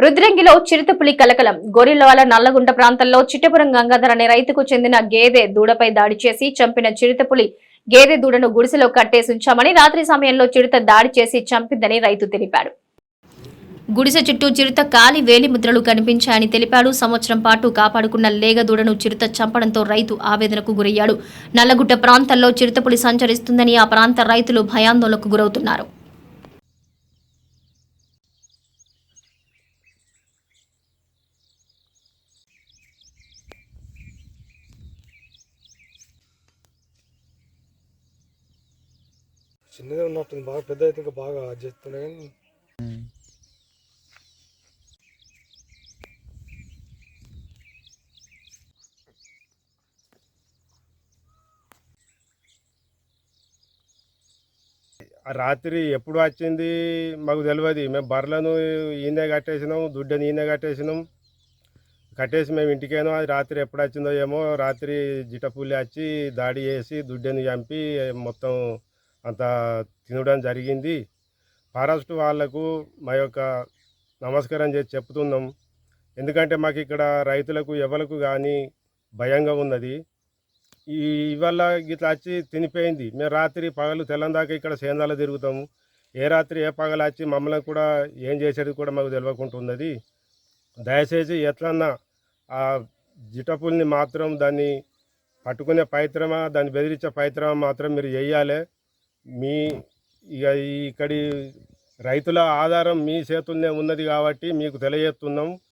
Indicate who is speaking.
Speaker 1: రుద్రంగిలో చిరుతపులి కలకలం. గొరిల్లాల నల్లగుంట ప్రాంతంలో చిట్టపురం గంగాధర్ అనే రైతుకు చెందిన గేదె దూడపై దాడి చేసి చంపిన చిరుతపులి గేదె దూడను గుడిసెలో కట్టేసుంచామని, రాత్రి సమయంలో చిరుత దాడి చేసి చంపిందని రైతు తెలిపాడు. గుడిసె చుట్టూ చిరుత కాలి వేలిముద్రలు కనిపించాయని తెలిపాడు. సంవత్సరం పాటు కాపాడుకున్న లేగ దూడను చిరుత చంపడంతో రైతు ఆవేదనకు గురయ్యాడు. నల్లగుట్ట ప్రాంతంలో చిరుతపులి సంచరిస్తుందని ఆ ప్రాంత రైతులు భయాందోళనకు గురవుతున్నారు.
Speaker 2: చిన్నదే ఉన్నట్టుంది, బాగా పెద్ద అయితే ఇంకా బాగా చేస్తున్నాయి.
Speaker 3: రాత్రి ఎప్పుడు వచ్చింది మాకు తెలియదు. మేము బర్రెలను ఈయనే కట్టేసినాం, దుడ్డని ఈయనే కట్టేసినాం. కట్టేసి మేము ఇంటికేనో, అది రాత్రి ఎప్పుడు వచ్చిందో ఏమో. రాత్రి జిటపుల్లి వచ్చి దాడి చేసి దుడ్డని చంపి మొత్తం అంత తినడం జరిగింది. ఫారెస్ట్ వాళ్లకు మా యొక్క నమస్కారం చేసి చెప్తున్నాం. ఎందుకంటే మాకు ఇక్కడ రైతులకు ఎవరికి కానీ భయంగా ఉన్నది. ఇవాళ గిట్లా వచ్చి తినిపోయింది. మేము రాత్రి పగలు తెల్లందాకా ఇక్కడ సేందాలో తిరుగుతాము. ఏ రాత్రి ఏ పగలు వచ్చి మమ్మల్ని కూడా ఏం చేసేది కూడా మాకు తెలియకుంటున్నది. దయచేసి ఎట్లన్నా ఆ జిటపుల్ని మాత్రం దాన్ని పట్టుకునే ప్రయత్నమా, దాన్ని బెదిరించే ప్రయత్నమా మాత్రం మీరు చేయాలి. మీ ఇక ఇక్కడి రైతుల ఆధారం మీ చేతుల్నే ఉన్నది కాబట్టి మీకు తెలియజేస్తున్నాం.